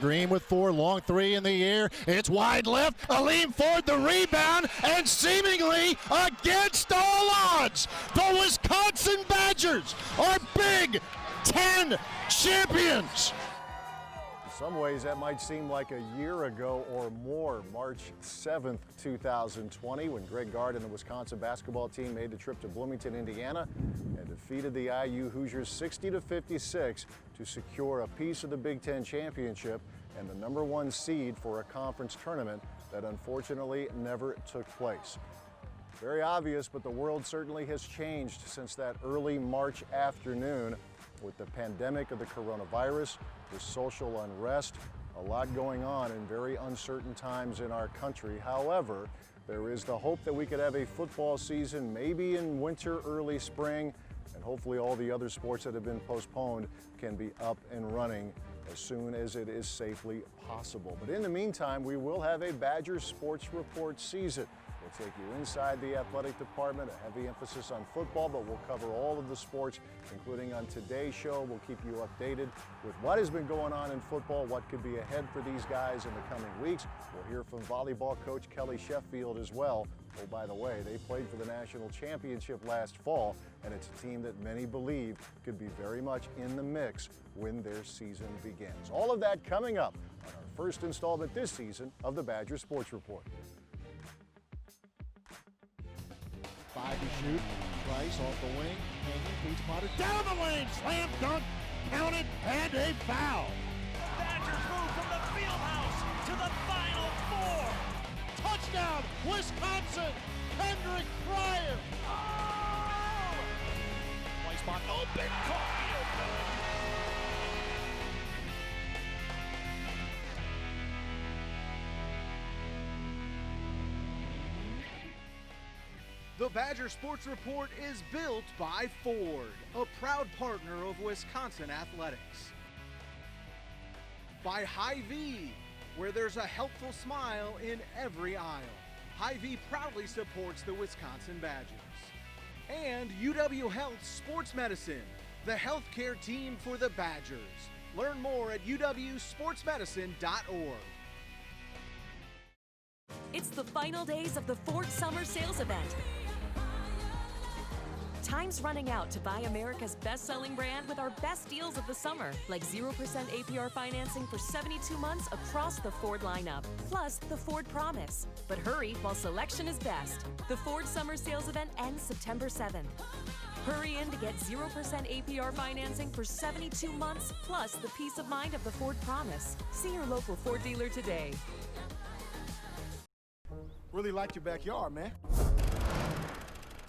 Green with 4, long 3 in the air. It's wide left. Aleem Ford the rebound, and seemingly against all odds, the Wisconsin Badgers are Big Ten champions. In some ways, that might seem like a year ago or more, March 7th, 2020, when Greg Gard and the Wisconsin basketball team made the trip to Bloomington, Indiana, and defeated the IU Hoosiers 60-56 to secure a piece of the Big Ten championship and the #1 seed for a conference tournament that unfortunately never took place. Very obvious, but the world certainly has changed since that early March afternoon with the pandemic of the coronavirus, the social unrest, a lot going on in very uncertain times in our country. However, there is the hope that we could have a football season maybe in winter, early spring, and hopefully all the other sports that have been postponed can be up and running as soon as it is safely possible. But in the meantime, we will have a Badger Sports Report season. We'll take you inside the athletic department, a heavy emphasis on football, but we'll cover all of the sports, including on today's show. We'll keep you updated with what has been going on in football, what could be ahead for these guys in the coming weeks. We'll hear from volleyball coach Kelly Sheffield as well. Oh, by the way, they played for the national championship last fall, and it's a team that many believe could be very much in the mix when their season begins. All of that coming up on our first installment this season of the Badger Sports Report. 5 to shoot. Price off the wing. Hanging. Beats Potter. Down the lane. Slam dunk. Counted. And a foul. Badgers move from the field house to the Final Four. Touchdown. Wisconsin. Kendrick Pryor. Oh! Play spot open. Caulfield. The Badger Sports Report is built by Ford, a proud partner of Wisconsin athletics. By Hy-Vee, where there's a helpful smile in every aisle. Hy-Vee proudly supports the Wisconsin Badgers. And UW Health Sports Medicine, the healthcare team for the Badgers. Learn more at uwsportsmedicine.org. It's the final days of the Ford Summer Sales Event. Time's running out to buy America's best-selling brand with our best deals of the summer, like 0% APR financing for 72 months across the Ford lineup, plus the Ford Promise. But hurry while selection is best. The Ford Summer Sales Event ends September 7th. Hurry in to get 0% APR financing for 72 months, plus the peace of mind of the Ford Promise. See your local Ford dealer today. Really like your backyard, man.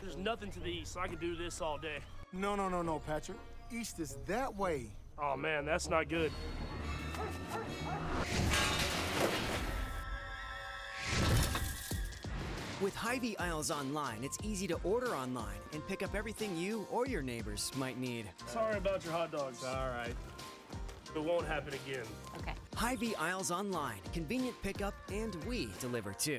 There's nothing to the east, so I can do this all day. No, Patrick. East is that way. Oh man, that's not good. With Hy-Vee Aisles Online, it's easy to order online and pick up everything you or your neighbors might need. Sorry about your hot dogs. All right. It won't happen again. Okay. Hy-Vee Aisles Online, convenient pickup, and we deliver too.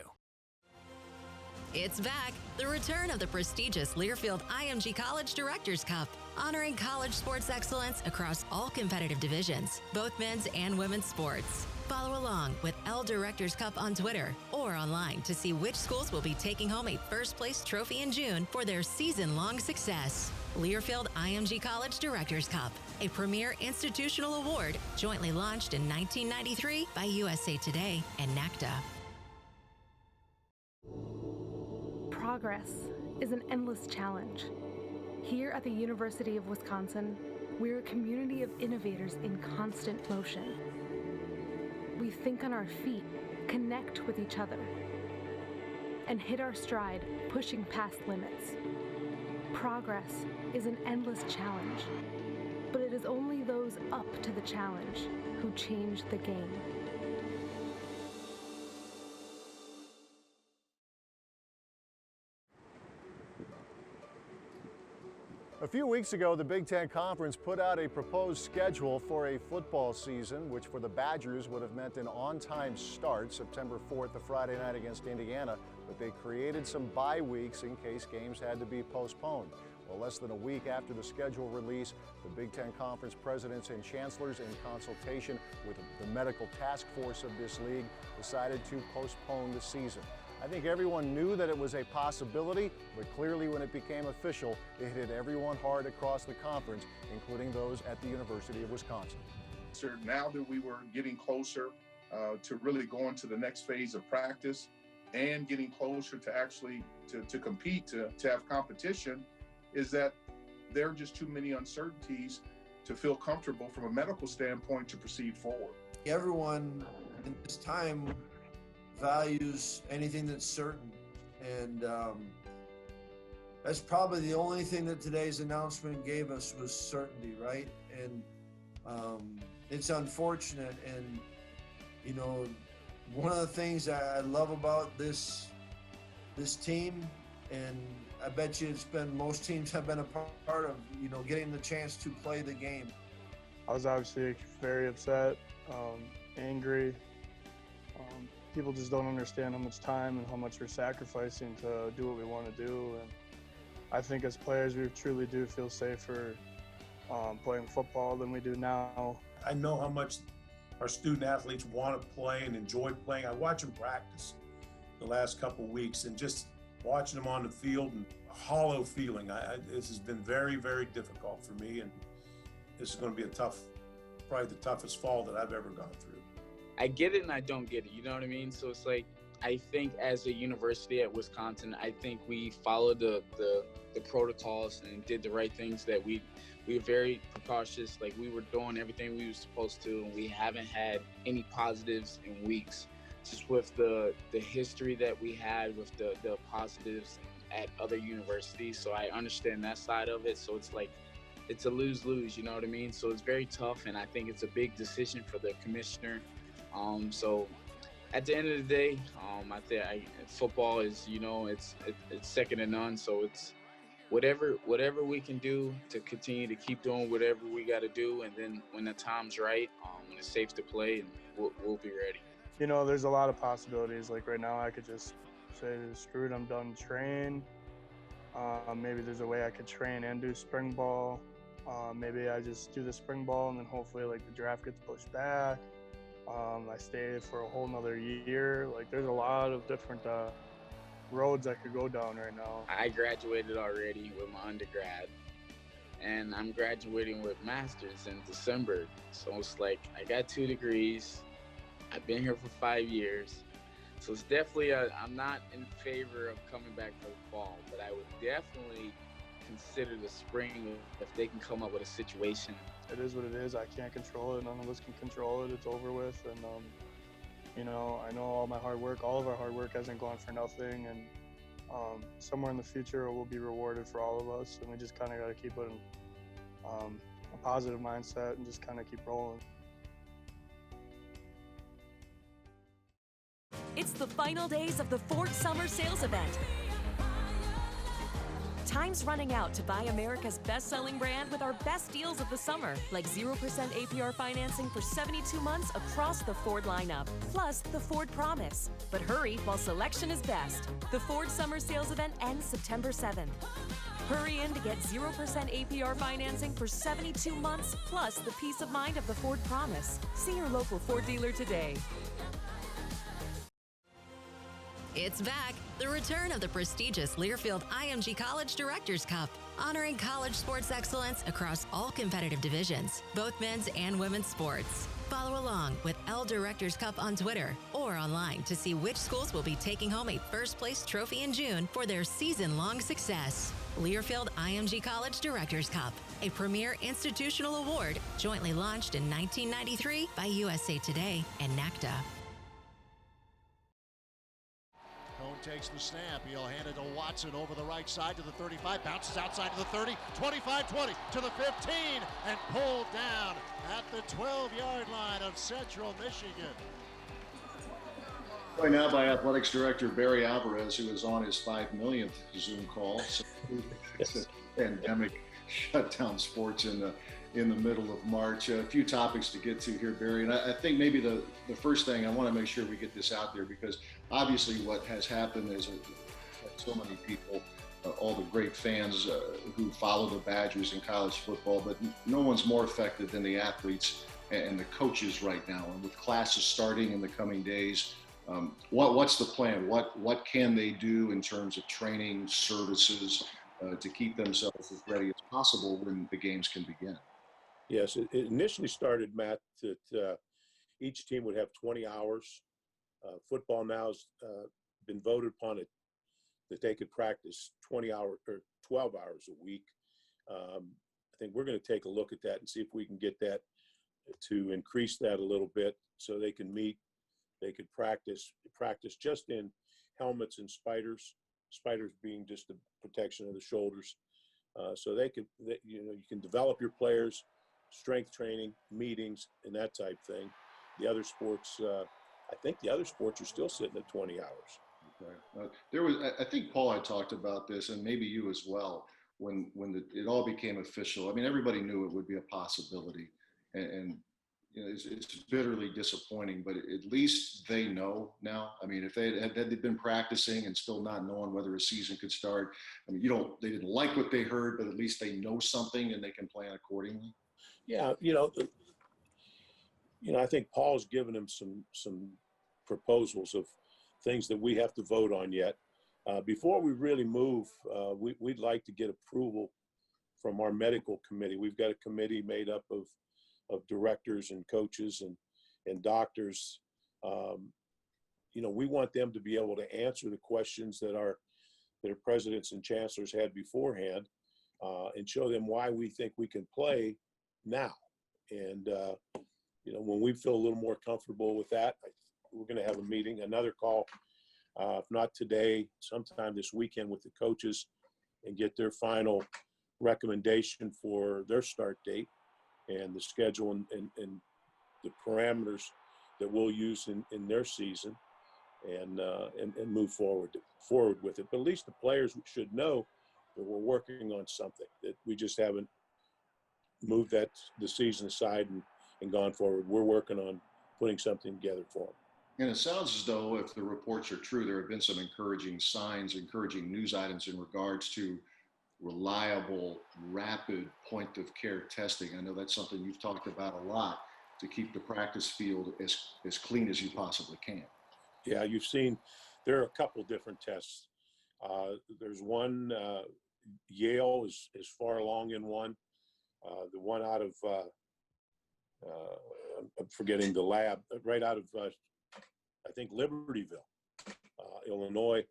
It's back, the return of the prestigious Learfield IMG College Directors Cup, honoring college sports excellence across all competitive divisions, both men's and women's sports. Follow along with L Directors Cup on Twitter or online to see which schools will be taking home a first place trophy in June for their season-long success. Learfield IMG College Directors Cup, a premier institutional award jointly launched in 1993 by USA Today and NACDA. Progress is an endless challenge. Here at the University of Wisconsin, we're a community of innovators in constant motion. We think on our feet, connect with each other, and hit our stride, pushing past limits. Progress is an endless challenge, but it is only those up to the challenge who change the game. A few weeks ago, the Big Ten Conference put out a proposed schedule for a football season, which for the Badgers would have meant an on-time start, September 4th, a Friday night against Indiana, but they created some bye weeks in case games had to be postponed. Well, less than a week after the schedule release, the Big Ten Conference presidents and chancellors, in consultation with the medical task force of this league, decided to postpone the season. I think everyone knew that it was a possibility, but clearly when it became official, it hit everyone hard across the conference, including those at the University of Wisconsin. So now that we were getting closer to really going to the next phase of practice and getting closer to actually to compete, to have competition, is that there are just too many uncertainties to feel comfortable from a medical standpoint to proceed forward. Everyone in this time values anything that's certain, and that's probably the only thing that today's announcement gave us was certainty, right? And it's unfortunate, and you know, one of the things I love about this team, and I bet you it's been most teams have been a part of, you know, getting the chance to play the game. I was obviously very upset, angry. People just don't understand how much time and how much we're sacrificing to do what we want to do. And I think as players, we truly do feel safer playing football than we do now. I know how much our student athletes want to play and enjoy playing. I watch them practice the last couple of weeks, and just watching them on the field and a hollow feeling. This has been very, very difficult for me, and this is going to be probably the toughest fall that I've ever gone through. I get it and I don't get it, you know what I mean? So it's like, I think as a university at Wisconsin, I think we followed the protocols and did the right things, that we were very precautious, like we were doing everything we were supposed to, and we haven't had any positives in weeks. Just with the history that we had with the positives at other universities. So I understand that side of it. So it's like, it's a lose-lose, you know what I mean? So it's very tough, and I think it's a big decision for the commissioner. So at the end of the day, I think football is, you know, it's second to none. So it's whatever we can do to continue to keep doing whatever we got to do, and then when the time's right, when it's safe to play, and we'll be ready. You know, there's a lot of possibilities. Like right now, I could just say, screw it, I'm done train. Maybe there's a way I could train and do spring ball. Maybe I just do the spring ball, and then hopefully like the draft gets pushed back. I stay for a whole nother year. Like there's a lot of different roads I could go down right now. I graduated already with my undergrad, and I'm graduating with master's in December. So it's like, I got 2 degrees. I've been here for 5 years. So it's definitely, I'm not in favor of coming back for the fall, but I would definitely consider the spring if they can come up with a situation. It is what it is. I can't control it. None of us can control it. It's over with. And, you know, I know all of our hard work hasn't gone for nothing. And somewhere in the future, we'll be rewarded for all of us. And we just kind of got to keep it in a positive mindset and just kind of keep rolling. It's the final days of the Ford Summer Sales Event. Time's running out to buy America's best-selling brand with our best deals of the summer, like 0% APR financing for 72 months across the Ford lineup, plus the Ford Promise. But hurry while selection is best. The Ford Summer Sales Event ends September 7th. Hurry in to get 0% APR financing for 72 months, plus the peace of mind of the Ford Promise. See your local Ford dealer today. It's back. The return of the prestigious Learfield IMG College Directors Cup, honoring college sports excellence across all competitive divisions, both men's and women's sports. Follow along with L Directors Cup on Twitter or online to see which schools will be taking home a first place trophy in June for their season-long success. Learfield IMG College Directors Cup, a premier institutional award jointly launched in 1993 by USA Today and NACDA. Takes the snap. He'll hand it to Watson over the right side to the 35. Bounces outside to the 30. 25-20 to the 15. And pulled down at the 12-yard line of Central Michigan. Right now by Athletics Director Barry Alvarez, who is on his 5 millionth Zoom call. So it's a pandemic shut down sports in the middle of March. A few topics to get to here, Barry. And I think maybe the first thing, I want to make sure we get this out there, because obviously what has happened is so many people all the great fans who follow the Badgers in college football, but no one's more affected than the athletes and the coaches right now. And with classes starting in the coming days, what's the plan? What can they do in terms of training services to keep themselves as ready as possible when the games can begin? Yes, it initially started, Matt, that each team would have 20 hours. Football now has been voted upon it that they could practice 20 hours or 12 hours a week. I think we're going to take a look at that and see if we can get that to increase that a little bit so they can meet, they could practice just in helmets and spiders being just the protection of the shoulders. So you can develop your players, strength training, meetings, and that type thing. The other sports, I think the other sports are still sitting at 20 hours. Okay. I think Paul had talked about this, and maybe you as well, when it all became official. I mean, everybody knew it would be a possibility, and it's bitterly disappointing. But at least they know now. I mean, if they'd been practicing and still not knowing whether a season could start, I mean, they didn't like what they heard, but at least they know something and they can plan accordingly. Yeah, I think Paul's given him some proposals of things that we have to vote on yet. Before we really move, we'd like to get approval from our medical committee. We've got a committee made up of directors and coaches and doctors. We want them to be able to answer the questions that our presidents and chancellors had beforehand, and show them why we think we can play now. And when we feel a little more comfortable with that, we're going to have a meeting, another call, if not today, sometime this weekend with the coaches, and get their final recommendation for their start date and the schedule and the parameters that we'll use in their season, and move forward with it. But at least the players should know that we're working on something, that we just haven't moved the season aside and gone forward. We're working on putting something together for them. And it sounds as though, if the reports are true, there have been some encouraging signs, encouraging news items in regards to reliable, rapid point-of-care testing. I know that's something you've talked about a lot, to keep the practice field as clean as you possibly can. Yeah, you've seen there are a couple different tests. There's one, Yale is far along in one. The one out of, I'm forgetting the lab, right out of, I think, Libertyville, Illinois.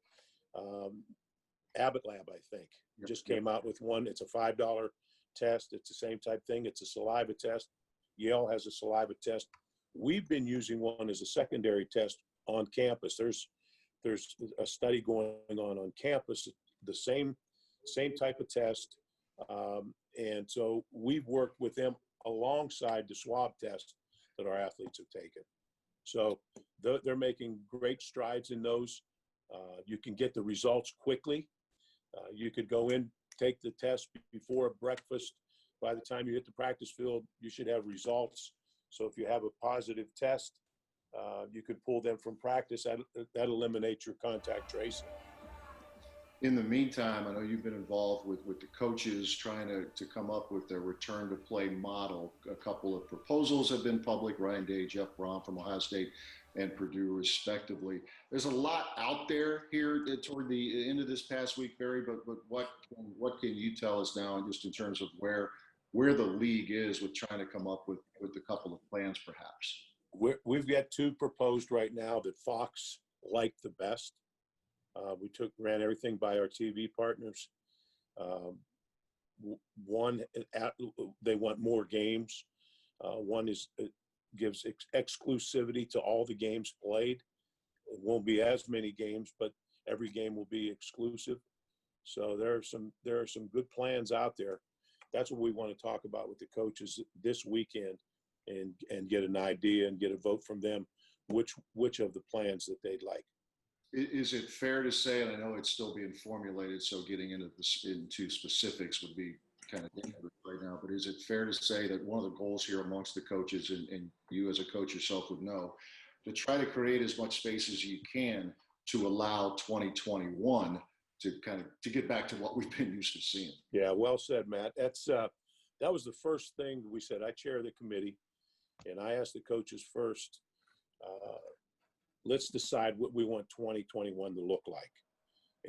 Abbott Lab, I think, just came out with one. It's a $5 test. It's the same type thing. It's a saliva test. Yale has a saliva test. We've been using one as a secondary test on campus. There's a study going on campus, the same type of test. And so we've worked with them alongside the swab test that our athletes have taken. So they're making great strides in those. You can get the results quickly. You could go in, take the test before breakfast. By the time you hit the practice field, you should have results. So if you have a positive test, you could pull them from practice. That eliminates your contact tracing. In the meantime, I know you've been involved with the coaches trying to come up with their return to play model. A couple of proposals have been public, Ryan Day, Jeff Brom from Ohio State and Purdue respectively. There's a lot out there here toward the end of this past week, Barry, but what can you tell us now, just in terms of where the league is with trying to come up with a couple of plans perhaps? We've got two proposed right now that Fox liked the best. We ran everything by our TV partners. One, they want more games. One gives exclusivity to all the games played. It won't be as many games, but every game will be exclusive. So there are some good plans out there. That's what we want to talk about with the coaches this weekend, and get an idea and get a vote from them which of the plans that they'd like. Is it fair to say, and I know it's still being formulated, so getting into specifics would be kind of dangerous right now, but is it fair to say that one of the goals here amongst the coaches, and you as a coach yourself would know, to try to create as much space as you can to allow 2021 to get back to what we've been used to seeing. Yeah, well said, Matt. That was the first thing we said. I chair the committee, and I asked the coaches first, let's decide what we want 2021 to look like.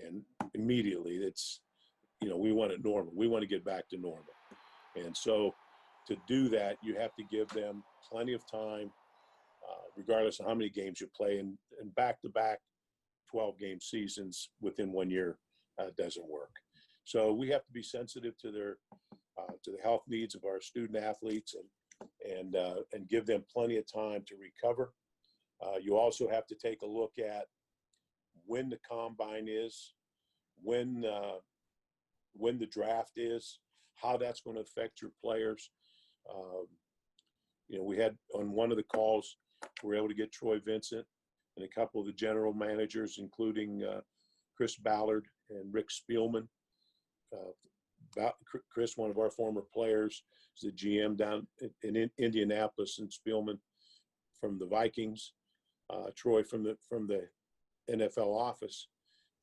And immediately it's, we want it normal. We want to get back to normal. And so to do that, you have to give them plenty of time, regardless of how many games you play. And back-to-back 12-game seasons within 1 year doesn't work. So we have to be sensitive to to the health needs of our student athletes and give them plenty of time to recover. You also have to take a look at when the combine is, when the draft is, how that's going to affect your players. We had on one of the calls, we were able to get Troy Vincent and a couple of the general managers, including Chris Ballard and Rick Spielman. Chris, one of our former players, is the GM down in Indianapolis, and Spielman from the Vikings, Troy from the NFL office,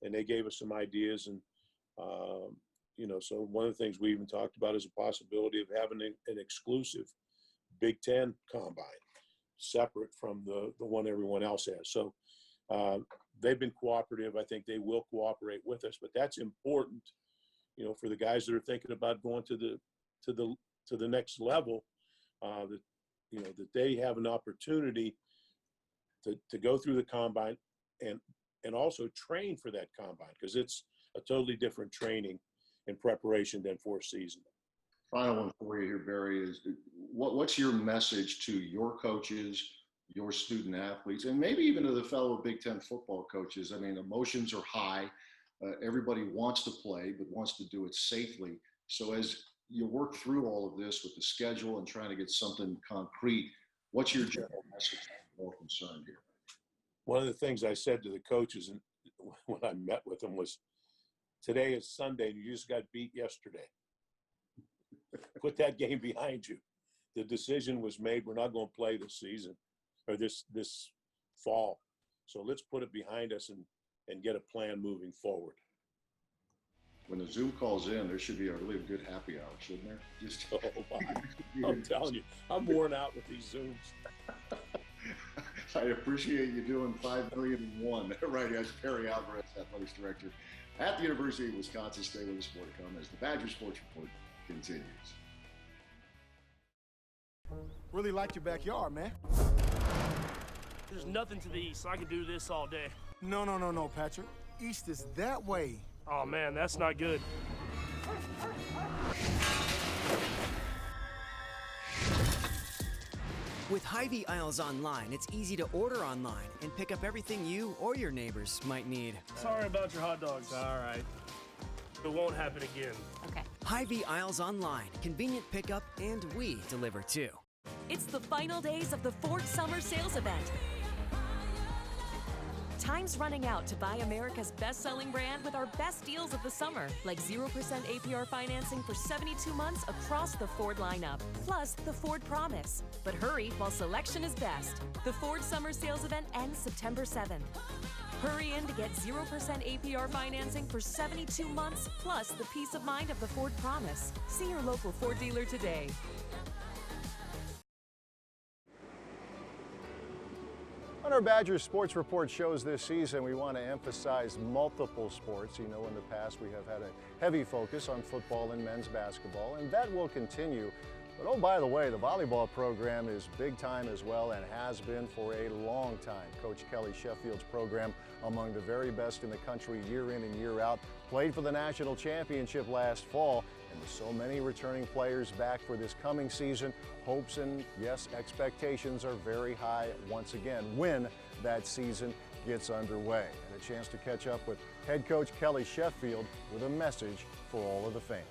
and they gave us some ideas. And so one of the things we even talked about is a possibility of having an exclusive Big Ten combine, separate from the one everyone else has. So they've been cooperative. I think they will cooperate with us, but that's important, for the guys that are thinking about going to the next level, that they have an opportunity to go through the combine and also train for that combine, because it's a totally different training and preparation than for a season. Final one for you here, Barry, is what's your message to your coaches, your student athletes, and maybe even to the fellow Big Ten football coaches? I mean, emotions are high. Everybody wants to play, but wants to do it safely. So as you work through all of this with the schedule and trying to get something concrete, what's your general message to all concerned here? One of the things I said to the coaches and when I met with them was, today is Sunday and you just got beat yesterday. Put that game behind you. The decision was made. We're not going to play this season or this fall. So let's put it behind us and get a plan moving forward. When the Zoom calls in, there should be a really good happy hour, shouldn't there? Just I'm telling you, I'm worn out with these Zooms. I appreciate you doing 5,000,001. Right, guys. Perry Alvarez, Athletics Director at the University of Wisconsin. Stay with us more to come as the Badger Sports Report continues. Really like your backyard, man. There's nothing to the east, so I can do this all day. No, Patrick. East is that way. Oh, man, that's not good. With Hy-Vee aisles online, it's easy to order online and pick up everything you or your neighbors might need. Sorry about your hot dogs. All right. It won't happen again. Okay. Hy-Vee aisles online, convenient pickup, and we deliver too. It's the final days of the Ford Summer Sales Event. Time's running out to buy America's best-selling brand with our best deals of the summer, like 0% APR financing for 72 months across the Ford lineup, plus the Ford Promise. But hurry while selection is best. The Ford Summer Sales Event ends September 7th. Hurry in to get 0% APR financing for 72 months, plus the peace of mind of the Ford Promise. See your local Ford dealer today. On our Badgers Sports Report shows this season, we want to emphasize multiple sports. In the past we have had a heavy focus on football and men's basketball, and that will continue. But oh, by the way, the volleyball program is big time as well and has been for a long time. Coach Kelly Sheffield's program, among the very best in the country year in and year out, played for the national championship last fall, and with so many returning players back for this coming season, hopes and, yes, expectations are very high once again when that season gets underway. And a chance to catch up with head coach Kelly Sheffield with a message for all of the fans.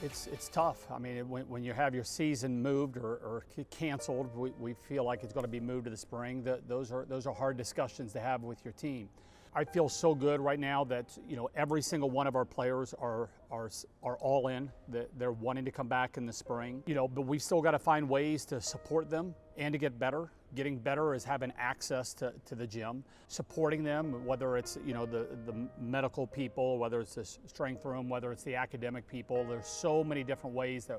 It's tough. I mean, when you have your season moved or canceled, we feel like it's going to be moved to the spring. Those are hard discussions to have with your team. I feel so good right now that every single one of our players are all in. They're wanting to come back in the spring. But we've still got to find ways to support them and to get better. Getting better is having access to the gym, supporting them, whether it's the medical people, whether it's the strength room, whether it's the academic people. There's so many different ways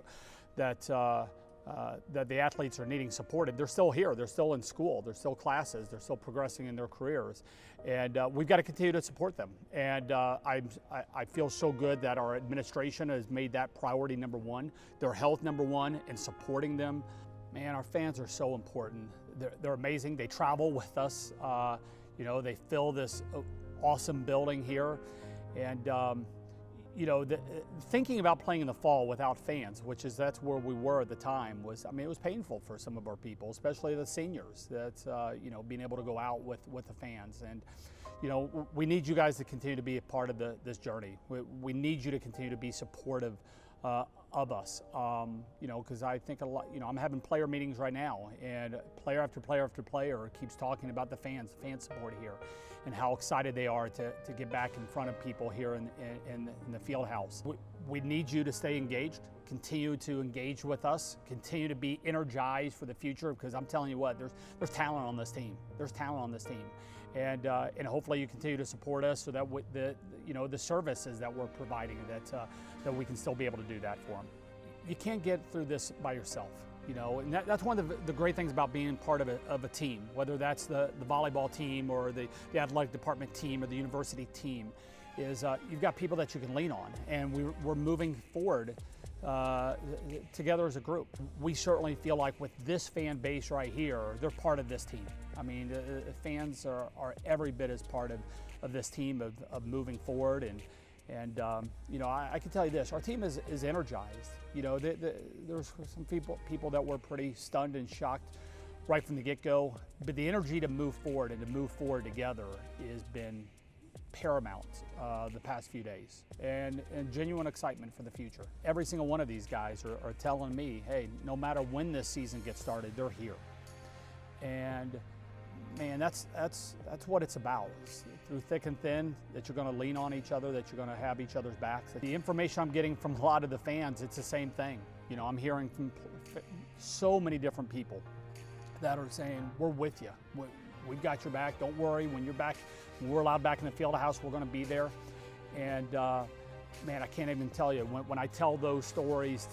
that the athletes are needing supported. They're still here, they're still in school, there's still classes, they're still progressing in their careers. And we've got to continue to support them. And I feel so good that our administration has made that priority number one, their health number one, and supporting them. Man, our fans are so important. They're amazing. They travel with us. They fill this awesome building here. And thinking about playing in the fall without fans, that's where we were at the time, it was painful for some of our people, especially the seniors, being able to go out with the fans. And we need you guys to continue to be a part of this journey. We need you to continue to be supportive of us, because I think a lot, I'm having player meetings right now, and player after player after player keeps talking about the fan support here, and how excited they are to get back in front of people here in the field house. We need you to stay engaged, continue to engage with us, continue to be energized for the future, because I'm telling you what, there's talent on this team. There's talent on this team. And hopefully you continue to support us so that the services that we're providing, that we can still be able to do that for them. You can't get through this by yourself, and that's one of the great things about being part of a team, whether that's the volleyball team or the athletic department team or the university team, is you've got people that you can lean on, and we're moving forward together as a group. We certainly feel like with this fan base right here, they're part of this team. The fans are every bit as part of this team of moving forward, and I can tell you this: our team is energized. There's some people that were pretty stunned and shocked right from the get-go, but the energy to move forward and to move forward together has been paramount the past few days, and genuine excitement for the future. Every single one of these guys are telling me, hey, no matter when this season gets started, they're here. And man, that's what it's about. It's through thick and thin, that you're going to lean on each other, that you're going to have each other's backs. The information I'm getting from a lot of the fans, it's the same thing. I'm hearing from so many different people that are saying, we're with you. We've got your back. Don't worry. When you're back, when we're allowed back in the field house, we're going to be there. And man, I can't even tell you when I tell those stories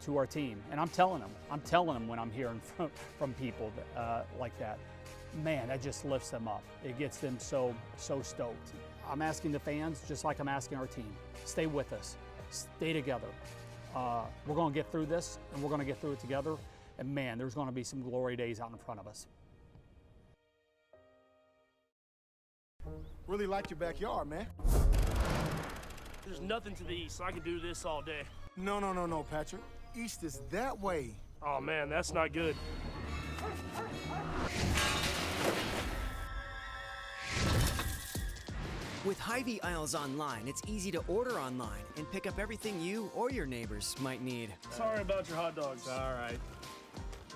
to our team, and I'm telling them when I'm hearing from people like that. Man, that just lifts them up. It gets them so stoked. I'm asking the fans, just like I'm asking our team, stay with us, stay together. We're going to get through this, and we're going to get through it together. And man, there's going to be some glory days out in front of us. Really like your backyard, man. There's nothing to the east, so I can do this all day. No, Patrick. East is that way. Oh man, that's not good. With Hy-Vee aisles online, it's easy to order online and pick up everything you or your neighbors might need. Sorry about your hot dogs. All right.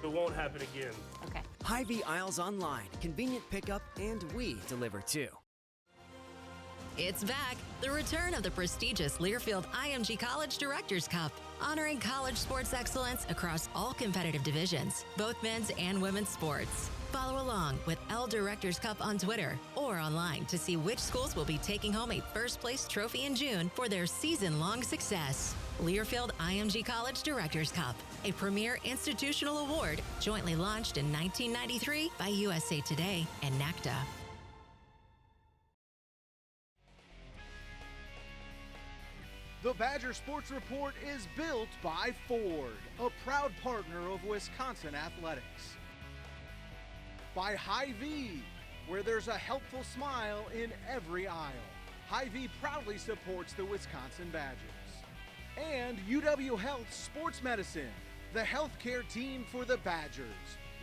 It won't happen again. Okay. Hy-Vee aisles online, convenient pickup, and we deliver too. It's back. The return of the prestigious Learfield IMG College Directors Cup, honoring college sports excellence across all competitive divisions, both men's and women's sports. Follow along with L Directors Cup on Twitter or online to see which schools will be taking home a first place trophy in June for their season-long success. Learfield IMG College Directors Cup, a premier institutional award jointly launched in 1993 by USA Today and NACDA. The Badger Sports Report is built by Ford, a proud partner of Wisconsin athletics. By Hy-Vee, where there's a helpful smile in every aisle. Hy-Vee proudly supports the Wisconsin Badgers. And UW Health Sports Medicine, the healthcare team for the Badgers.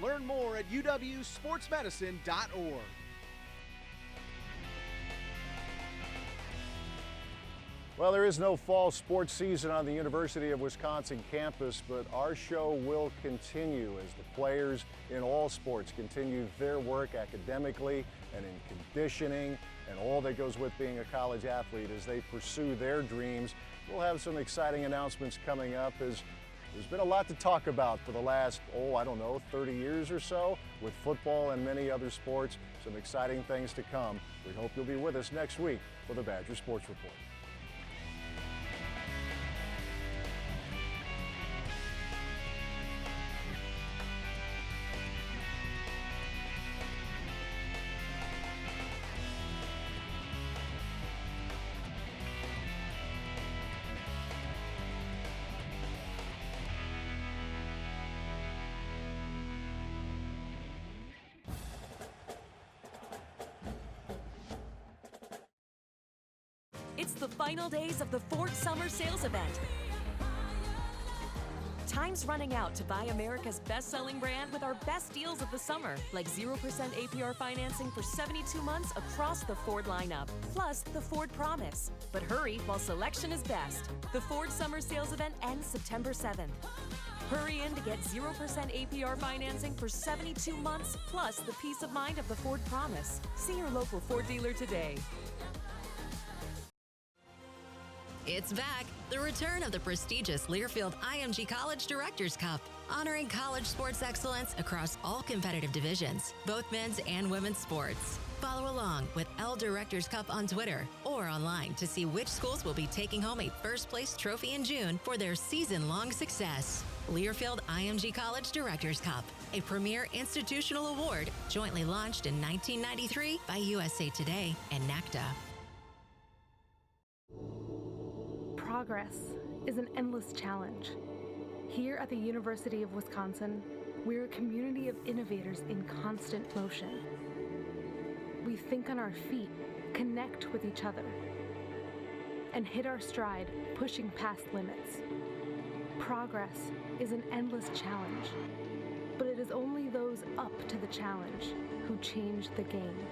Learn more at uwsportsmedicine.org. Well, there is no fall sports season on the University of Wisconsin campus, but our show will continue as the players in all sports continue their work academically and in conditioning. and all that goes with being a college athlete as they pursue their dreams. We'll have some exciting announcements coming up as there's been a lot to talk about for the last, 30 years or so with football and many other sports. Some exciting things to come. We hope you'll be with us next week for the Badger Sports Report. It's the final days of the Ford Summer Sales Event. Time's running out to buy America's best-selling brand with our best deals of the summer, like 0% APR financing for 72 months across the Ford lineup, plus the Ford Promise. But hurry while selection is best. The Ford Summer Sales Event ends September 7th. Hurry in to get 0% APR financing for 72 months, plus the peace of mind of the Ford Promise. See your local Ford dealer today. It's back. The return of the prestigious Learfield IMG College Directors Cup, honoring college sports excellence across all competitive divisions, both men's and women's sports. Follow along with L Directors Cup on Twitter or online to see which schools will be taking home a first place trophy in June for their season-long success. Learfield IMG College Directors Cup, a premier institutional award jointly launched in 1993 by USA Today and NACDA. Progress is an endless challenge. Here at the University of Wisconsin, we're a community of innovators in constant motion. We think on our feet, connect with each other, and hit our stride, pushing past limits. Progress is an endless challenge, but it is only those up to the challenge who change the game.